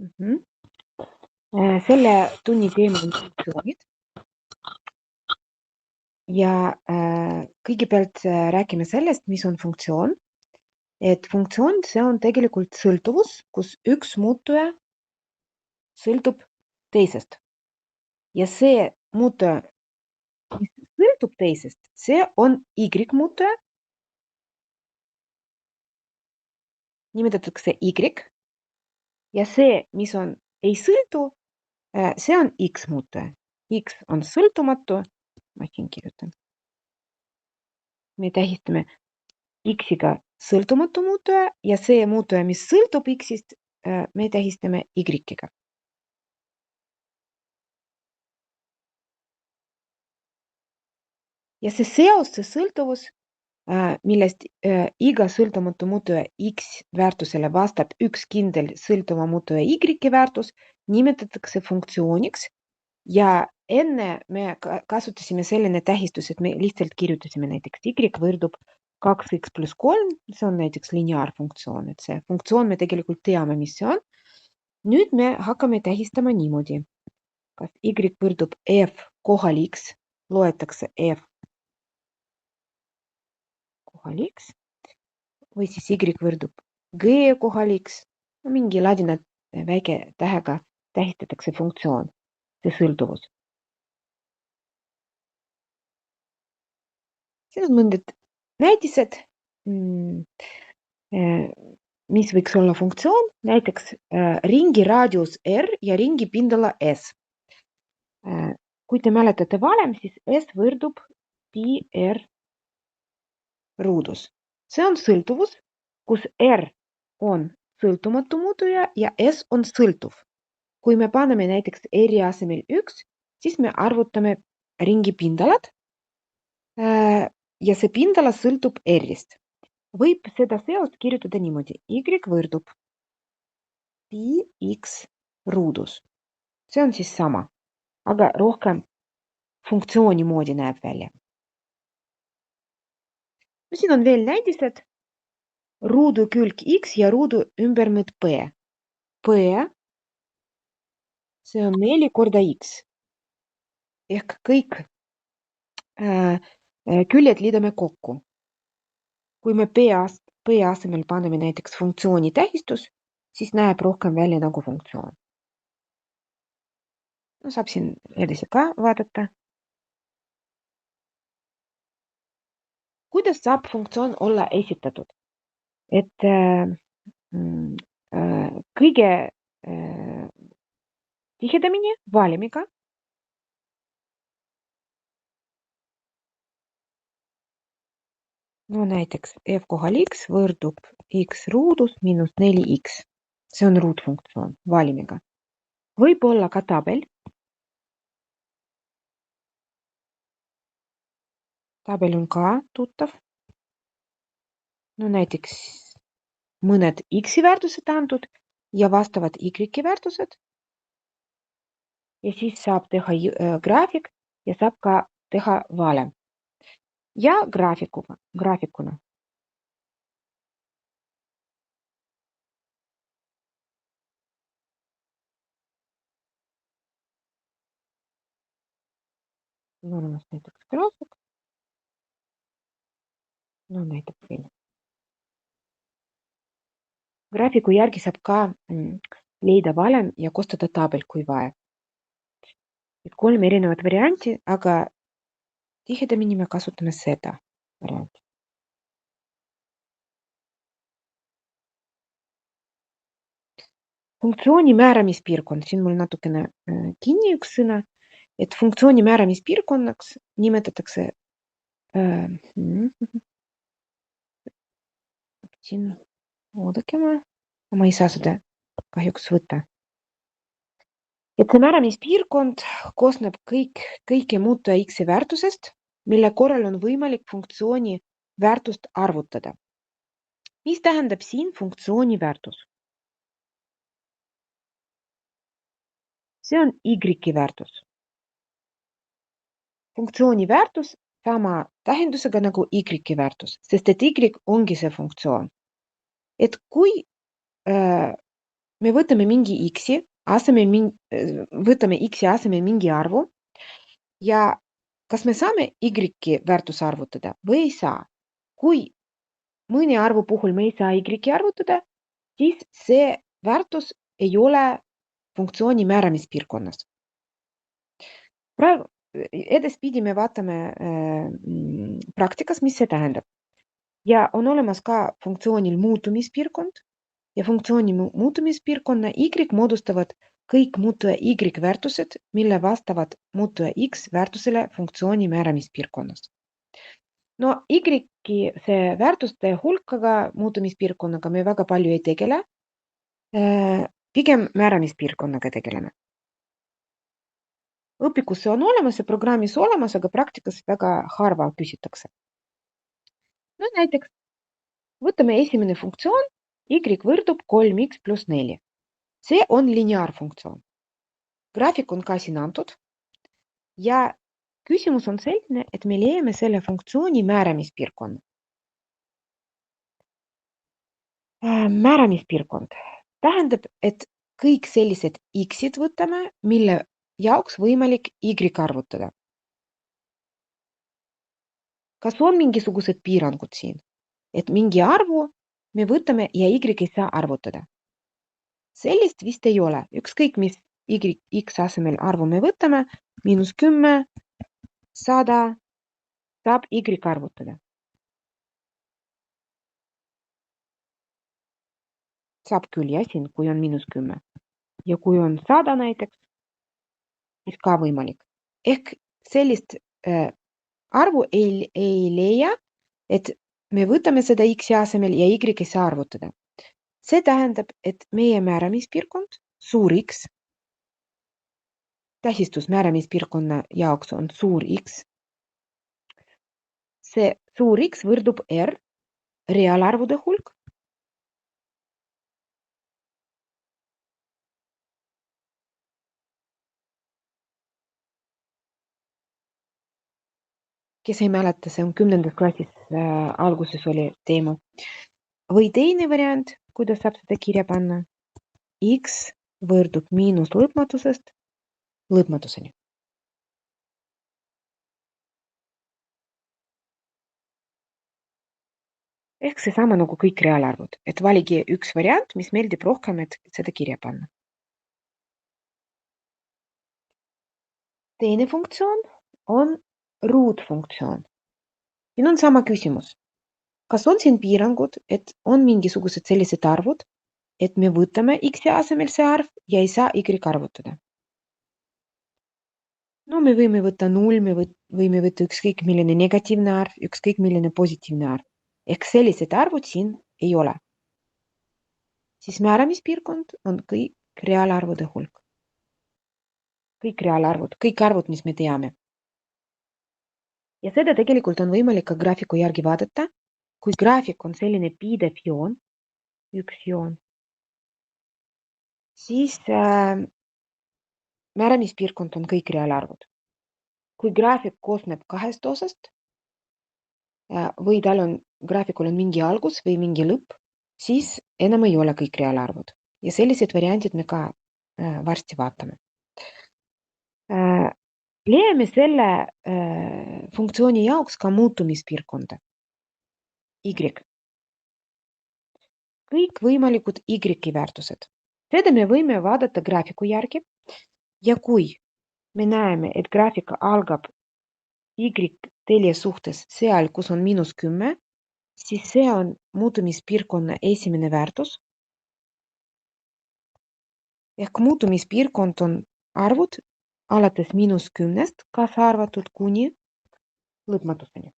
Mhm. Selle tunni teema on funktsioonid ja kõigepealt räägime sellest, mis on funktsioon. Et funktsioon, see on tegelikult sõltuvus, kus üks muutuja sõltub teisest. Ja see muutuja, mis sõltub teisest, see on Y-muutuja, nimetatakse Y. Ja see, mis on ei sõltu, see on X-muutuja. X on sõltumatu, ma siin kirjutan. Me tähistame X-iga sõltumatu muutuja ja see muutuja, mis sõltub X-ist, me tähistame Y-iga. Ja see seos, see sõltuvus, millest iga sõltumatu muutuja X väärtusele vastab üks kindel sõltuva muutuja Y väärtus, nimetatakse funktsiooniks ja enne me kasutasime selline tähistus, et me lihtsalt kirjutasime näiteks Y võrdub 2x plus 3, see on näiteks lineaarfunktsioon, et see funktsioon me tegelikult teame, mis see on. Nüüd me hakkame tähistama niimoodi. Kas Y võrdub F kohal X, loetakse F kohal X, või siis Y võrdub G kohal X, mingi ladina väike tähega tähistatakse funktsioon, see sõltuvus. Siin on mõndad näitised, mis võiks olla funktsioon, näiteks ringi raadius R ja ringi pindala S. Kui te mäletate valem, siis S võrdub pi R ruudus. See on sõltuvus, kus R on sõltumatu muutuja ja S on sõltuv. Kui me paneme näiteks R asemel 1, siis me arvutame ringi pindalat ja see pindala sõltub R-ist. Võib seda seost kirjutada niimoodi. Y võrdub pi X ruudus. See on siis sama, aga rohkem funktsiooni moodi näeb välja. Siin on veel näidised. Ruudu külg X ja ruudu ümbermõõt P. P, see on 4 korda X. Ehk kõik küljed liidame kokku. Kui me P asemel paneme näiteks funktsiooni tähistus, siis näeb rohkem välja nagu funktsioon. No, saab siin edasi ka vaadata. Kuidas saab funktsioon olla esitatud? Et kõige tihedamini valimiga no näiteks F kohal X võrdub X ruudus miinus 4X. See on ruutfunktsioon valimiga. Võib olla ka tabel. Tabel on ka tuttav. No näiteks mõned X-i väärtused antud ja vastavad Y-i väärtused. Ja siis saab teha graafik ja saab ka teha valem. Ja graafikuna. On olemas näiteks graafik. No näitab veel. Graafiku järgi saab ka leida valem ja koostada tabel, kui vaja. 3 erinevat varianti, aga tihedamini me kasutame seda varianti. Funktsiooni määramispiirkond, siin mul natukene kinni üks sõna, et funktsiooni määramispiirkonnaks nimetatakse siin oodake ma ei saa seda kahjuks võtta. Et see määramispiirkond koosneb kõike muutuja X-i väärtusest, mille korral on võimalik funktsiooni väärtust arvutada. Mis tähendab siin funktsiooni väärtus? See on Y-i väärtus. Funktsiooni väärtus sama tähendusega nagu Y-i väärtus, sest et Y ongi see funktsioon. Et kui me võtame mingi x-i asemel võtame x-i asemel mingi arvu ja kas me saame y-i väärtuse arvutada või ei saa. Kui mõne arvu puhul me ei saa y-i arvutada, siis see väärtus ei ole funktsiooni määramispiirkonnas. Praegu edaspidi me vaatame praktikas, mis see tähendab. Ja on olemas ka funktsioonil muutumispiirkond ja funktsiooni muutumispiirkonna y moodustavad kõik muutuja y väärtused, mille vastavad muutuja x väärtusele funktsiooni määramispiirkonnas. No y see väärtuste hulkaga muutumispiirkonnaga me väga palju ei tegele, pigem määramispiirkonnaga tegeleme. Õpikus see on olemas ja programmis olemas, aga praktikas väga harva küsitakse. No näiteks võtame esimene funktsioon y võrdub 3x plus 4. See on lineaarfunktsioon. Graafik on ka siin antud ja küsimus on selline, et me leiame selle funktsiooni määramispiirkonna. Määramispiirkond tähendab, et kõik sellised x-id võtame, mille jaoks võimalik y arvutada. Kas on mingisugused piirangud siin, et mingi arvu me võtame ja y ei saa arvutada? Sellist vist ei ole. Ükskõik, mis x asemel arvu me võtame, -10, 100, saab y arvutada. Saab küll siin, kui on -10. Ja kui on 100 näiteks, siis ka võimalik. Ehk sellist arvu ei leia, et me võtame seda x asemel ja y ei saa arvutada. See tähendab, et meie määramispiirkond, suur x, tähistus määramispiirkonna jaoks on suur x. See suur x võrdub r, reaalarvude hulk, kes ei mäleta, see on 10. klassis alguses oli teema. Või teine variant, kuidas saab seda kirja panna? X võrdub miinus lõpmatusest lõpmatuseni. Ehk see sama nagu kõik reaalarvud, et valige üks variant, mis meeldib rohkem, et seda kirja panna. Teine funktsioon on ruutfunktsioon. Siin on sama küsimus. Kas on siin piirangud, et on mingisugused sellised arvud, et me võtame x asemel see arv ja ei saa y arvutada? No me võime võtta 0, me võime võtta ükskõik milline negatiivne arv, ükskõik milline positiivne arv. Ehk sellised arvud siin ei ole. Siis määramispiirkond on kõik reaalarvude hulk. Kõik reaalarvud, kõik arvud, mis me teame. Ja seda tegelikult on võimalik ka graafiku järgi vaadata. Kui graafik on selline pidev joon, üks joon, siis määramispiirkond on kõik reaalarvud. Kui graafik koosneb kahest osast või graafikul on mingi algus või mingi lõpp, siis enam ei ole kõik reaalarvud. Ja sellised variandid me ka varsti vaatame. Leiame selle funktsiooni jaoks ka muutumispiirkonda. Y. Kõik võimalikud y väärtused. Seda me võime vaadata graafiku järgi ja kui me näeme, et graafika algab y telje suhtes seal, kus on -10, siis see on muutumispiirkonna esimene väärtus. Ehk muutumispiirkond on arvud alates -10 kaasa arvatud kuni lõpmatuseni.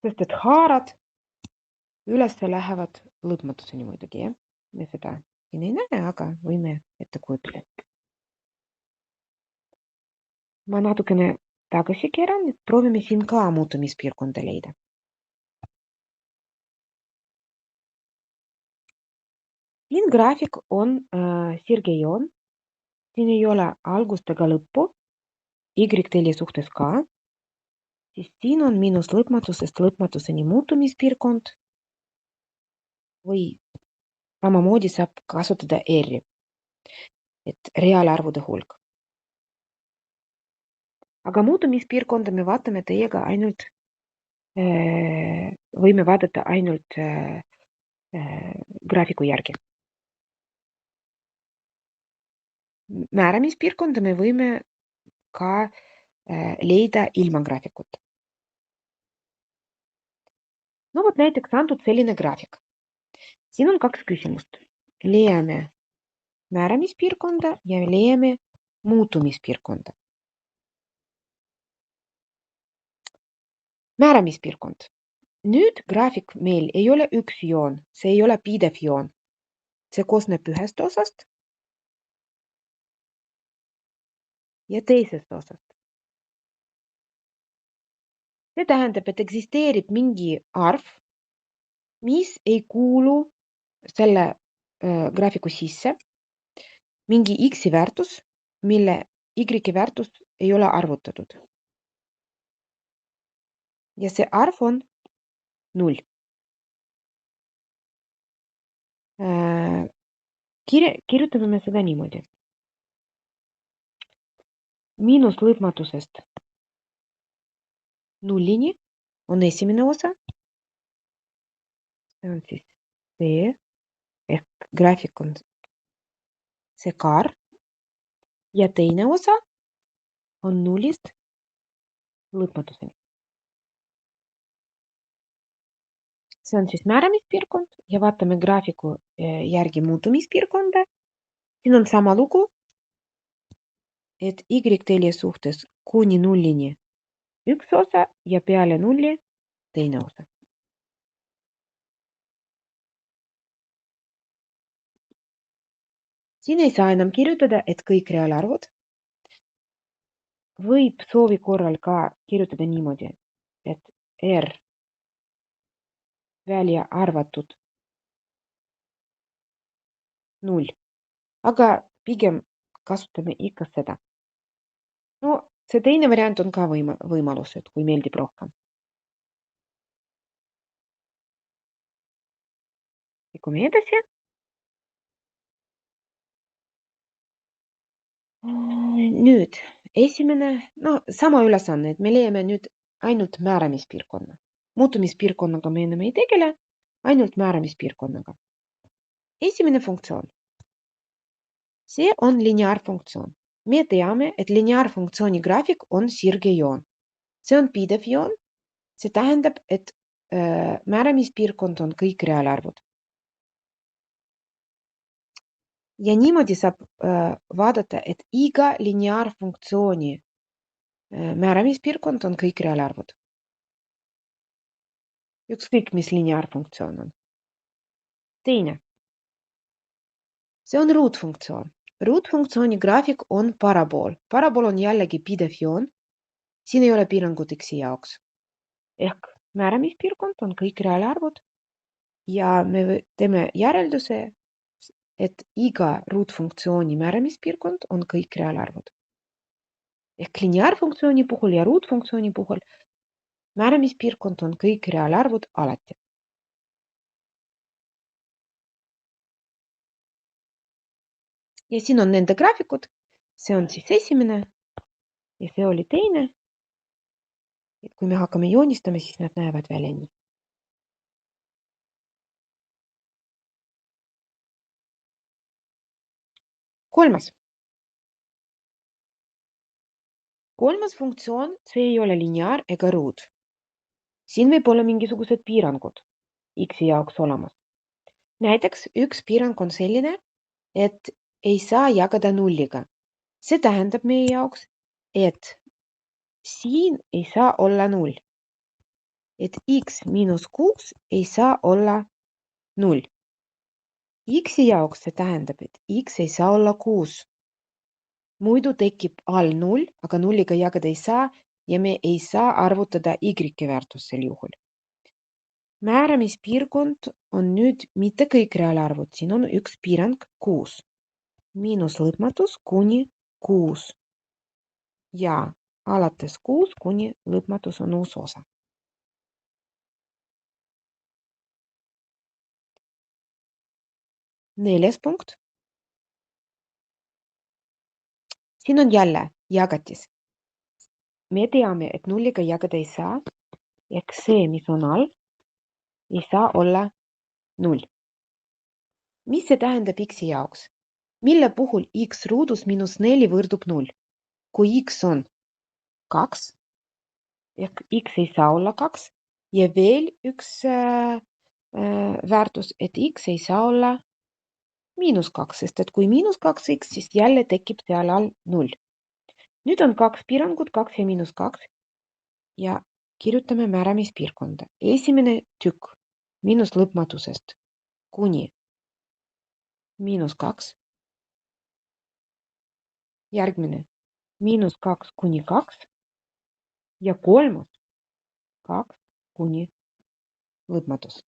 Sest et haarad üles lähevad lõpmatuseni muidugi, jah? Me seda siin ei näe, aga võime ette kujutada. Ma natukene tagasi keeran, et proovime siin ka muutumispiirkonda leida. Siin graafik on sirge joon. Siin ei ole algust ega lõppu. Y telje suhtes ka. Siis siin on miinus lõpmatusest lõpmatuseni muutumispiirkond või Samamoodi saab kasutada R-i, et reaalarvude hulk. Aga muutumispiirkonda me vaatame teiega ainult, võime vaadata ainult graafiku järgi. Määramispiirkonda me võime ka leida ilma graafikut. No vot näiteks antud selline graafik. Siin on 2 küsimust. Leiame määramispiirkonda ja leiame muutumispiirkonda. Määramispiirkond. Nüüd graafik meil ei ole üks joon, see ei ole pidev joon. See koosneb ühest osast ja teisest osast. See tähendab, et eksisteerib mingi arv, mis ei kuulu selle graafiku sisse, mingi x-i väärtus, mille y-i väärtus ei ole arvutatud. Ja see arv on 0. Kirjutame me seda niimoodi. Miinus lõpmatusest 0-ni on esimene osa. See on siis see, ehk graafik on see kaar. Ja teine osa on 0-st lõpmatuseni. See on siis määramispiirkond ja vaatame graafiku järgi muutumispiirkonda. Siin on sama lugu, et y-telje suhtes kuni 0-ni üks osa ja peale 0 teine osa. Siin ei saa enam kirjutada, et kõik reaalarvud. Võib soovi korral ka kirjutada niimoodi, et R välja arvatud 0. Aga pigem kasutame ikka seda. No see teine variant on ka võimalus, et kui meeldib rohkem. Liigume edasi. Nüüd esimene, sama ülesanne, et me leiame nüüd ainult määramispiirkonna. Muutumispiirkonnaga me enam ei tegele, ainult määramispiirkonnaga. Esimene funktsioon. See on lineaarfunktsioon. Me teame, et lineaarfunktsiooni graafik on sirgejoon. See on pidev joon. See tähendab, et määramispiirkond on kõik reaalarvud. Ja niimoodi saab vaadata, et iga lineaarfunktsiooni määramispiirkond on kõik reaalarvud. Ükskõik, mis lineaarfunktsioon on. Teine. See on ruutfunktsioon. Ruutfunktsiooni graafik on parabool. Parabool on jällegi pidev joon. Siin ei ole piirangut x-i jaoks. Ehk määramispiirkond on kõik reaalarvud ja me teeme järelduse, et iga ruutfunktsiooni määramispiirkond on kõik reaalarvud. Ehk lineaarfunktsiooni puhul ja ruutfunktsiooni puhul määramispiirkond on kõik reaalarvud alati. Ja siin on nende graafikud. See on siis esimene ja see oli teine. Et kui me hakkame joonistama, siis nad näevad välja nii. Kolmas. Kolmas funktsioon, see ei ole lineaar ega ruut. Siin võib olla mingisugused piirangud x-i jaoks olemas. Näiteks üks piirang on selline, et ei saa jagada 0-ga. See tähendab meie jaoks, et siin ei saa olla 0. Et x miinus 6 ei saa olla 0. X-i jaoks see tähendab, et x ei saa olla 6. Muidu tekib all 0, aga 0-ga jagada ei saa ja me ei saa arvutada y-i väärtust sel juhul. Määramispiirkond on nüüd mitte kõik reaalarvud, siin on üks piirang 6. Miinus lõpmatus kuni 6. Ja alates 6 kuni lõpmatus on uus osa. 4. punkt. Siin on jälle jagatis. Me teame, et nulliga jagada ei saa, ehk see, mis on all, ei saa olla 0. Mis see tähendab x jaoks? Mille puhul x ruudus -4 võrdub 0? Kui x on 2, ehk x ei saa olla 2 ja veel üks väärtus, et x ei saa olla -2, sest et kui -2x, siis jälle tekib seal all 0. Nüüd on kaks piirangut, 2 ja -2 ja kirjutame määramispiirkonda. Esimene tükk lõpmatusest kuni -2. Järgmine -2 kuni 2 ja kolmas 2 kuni lõpmatus.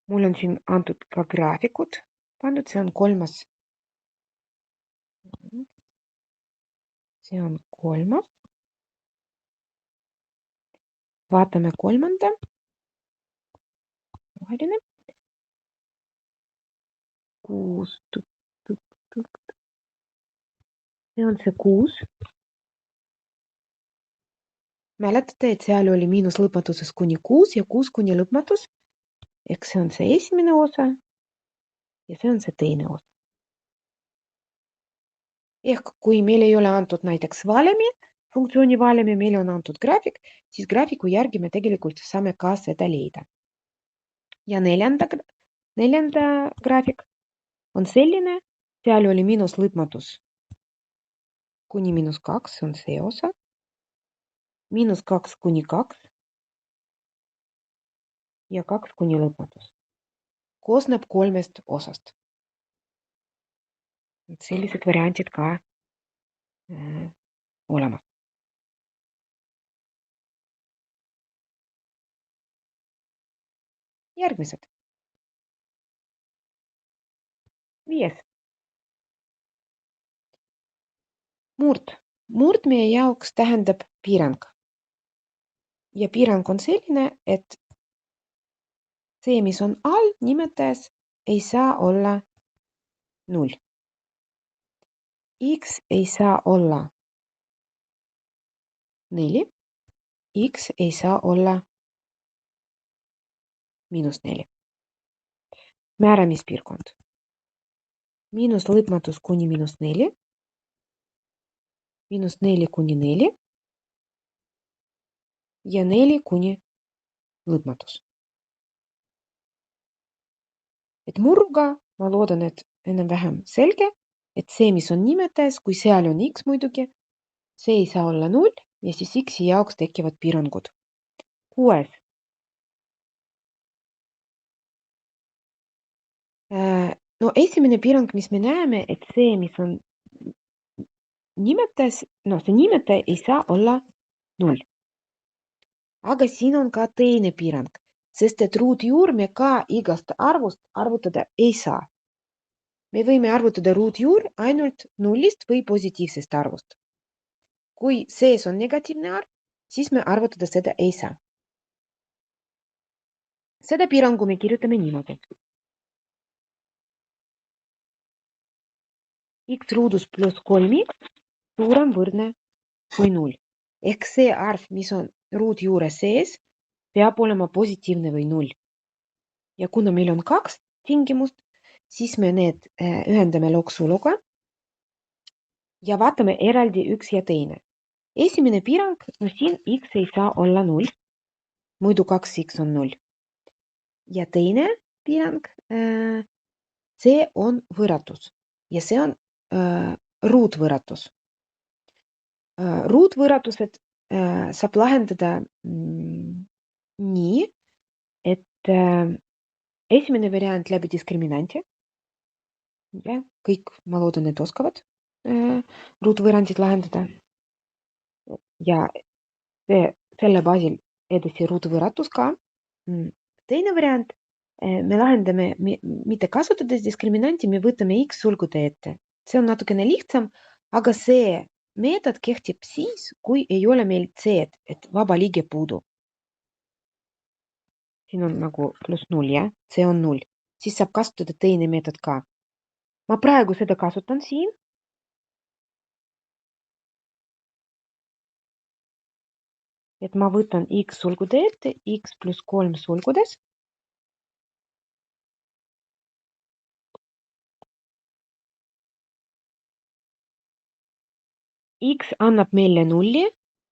Mul on siin antud ka graafikud pandud, see on kolmas. See on kolmas. Vaatame kolmanda. Roheline. 6. See on see 6. Mäletate, et seal oli lõpmatuses kuni 6 ja 6 kuni lõpmatus. Ehk see on see esimene osa ja see on see teine osa. Ehk kui meil ei ole antud näiteks valemi, funktsiooni valemi, meil on antud graafik, siis graafiku järgi me tegelikult saame ka seda leida. Ja neljanda graafik on selline, seal oli lõpmatus kuni -2, see on see osa, -2 kuni 2 ja 2 kuni lõpmatus. Koosneb 3 osast. Sellised variantid ka olemas. Järgmised. 5. Murd. Murd meie jaoks tähendab piirang. Ja piirang on selline, et see, mis on all nimetajas, ei saa olla 0. X ei saa olla 4. X ei saa olla -4. Määramispiirkond. Lõpmatus kuni -4. -4 kuni 4. Ja 4 kuni lõpmatus. Et murruga ma loodan, et enam-vähem selge, et see, mis on nimetajas, kui seal on x muidugi, see ei saa olla 0 ja siis x jaoks tekivad piirangud. 6. No esimene piirang, mis me näeme, et see, mis on nimetajas, see nimetaja ei saa olla 0. Aga siin on ka teine piirang, sest et ruutjuur me ka igast arvust arvutada ei saa. Me võime arvutada ruutjuur ainult 0-st või positiivsest arvust. Kui sees on negatiivne arv, siis me arvutada seda ei saa. Seda piirangu me kirjutame niimoodi. X ruudus pluss 3x suurem võrdne kui 0. Ehk see arv, mis on ruutjuure sees, peab olema positiivne või 0. Ja kuna meil on 2 tingimust, siis me need ühendame loksuluga ja vaatame eraldi üks ja teine. Esimene piirang, siin x ei saa olla 0, muidu 2x on 0. Ja teine piirang, see on võrratus ja see on ruutvõrratus. Ruutvõrratused saab lahendada nii, et esimene variant läbi diskriminanti. Ja, kõik, ma loodan, et oskavad ruutvõrrandid lahendada. Ja selle baasil edasi ruutvõrratus ka. Teine variant, me lahendame mitte kasutades diskriminanti, me võtame x sulgude ette. See on natukene lihtsam, aga see meetod kehtib siis, kui ei ole meil c-d, et vaba liige puudu. siin on nagu pluss 0, jah, see on 0, siis saab kasutada teine meetod ka. Ma praegu seda kasutan siin. Et ma võtan x sulgude ette, x pluss 3 sulgudes. X annab meile 0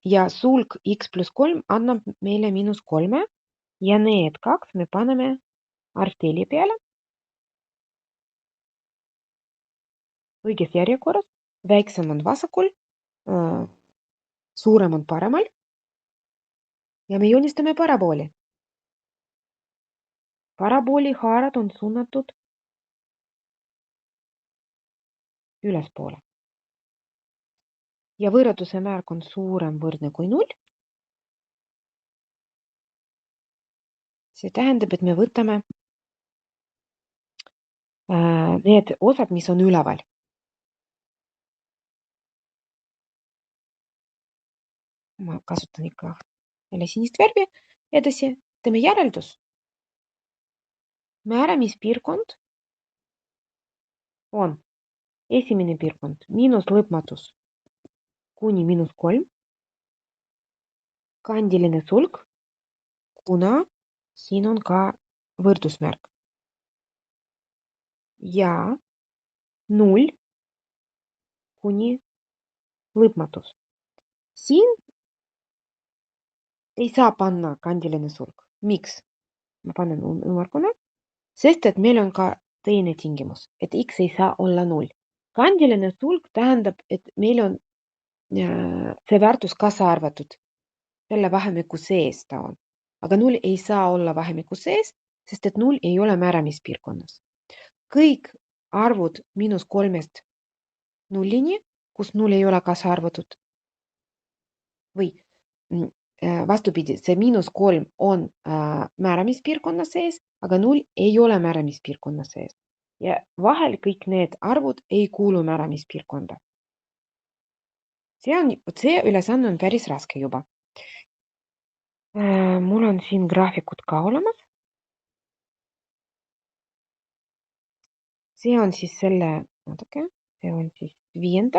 ja sulg x pluss 3 annab meile -3 ja need kaks me paneme arvteli peale. Õiges järjekorras, väiksem on vasakul, suurem on paremal. Ja me joonistame parabooli. Parabooli haarad on suunatud ülespoole. Ja võrratuse märk on suurem võrdne kui 0. See tähendab, et me võtame need osad, mis on üleval. Ma kasutan ikka jälle sinist värvi. Edasi teeme järeldus. Määramispiirkond on esimene piirkond miinus lõpmatus kuni -3. Kandiline sulg, kuna siin on ka võrdusmärk. Ja 0 kuni lõpmatus. Siin ei saa panna kandiline sulg. Miks? Ma panen ümmargune, sest et meil on ka teine tingimus, et x ei saa olla 0. Kandiline sulg tähendab, et meil on see väärtus kaasa arvatud. Selle vahemiku sees ta on. Aga 0 ei saa olla vahemiku sees, sest et 0 ei ole määramispiirkonnas. Kõik arvud -3-st 0-ni, kus 0 ei ole kaasa arvatud. Või vastupidi, see -3 on määramispiirkonna sees, aga 0 ei ole määramispiirkonna sees. Ja vahel kõik need arvud ei kuulu määramispiirkonda. See ülesanne on päris raske juba. Mul on siin graafikud ka olemas. See on siis selle, see on siis 5.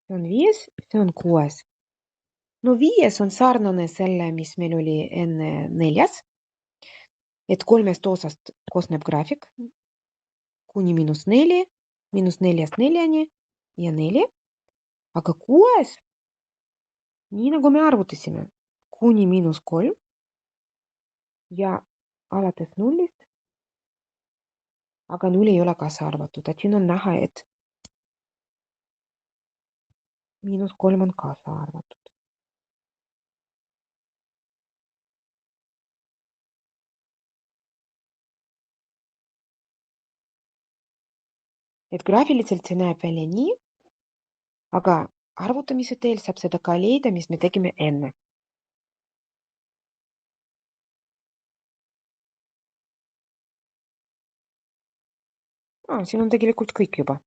See on 5, see on 6. No 5 on sarnane selle, mis meil oli enne 4. Et 3 osast koosneb graafik kuni -4, -4-st 4-ni ja 4. Aga 6, nii nagu me arvutasime, kuni -3 ja alates 0-st, aga 0 ei ole kaasa arvatud. Et siin on näha, et -3 on kaasa arvatud. Et graafiliselt see näeb välja nii, aga arvutamise teel saab seda ka leida, mis me tegime enne. Siin on tegelikult kõik juba.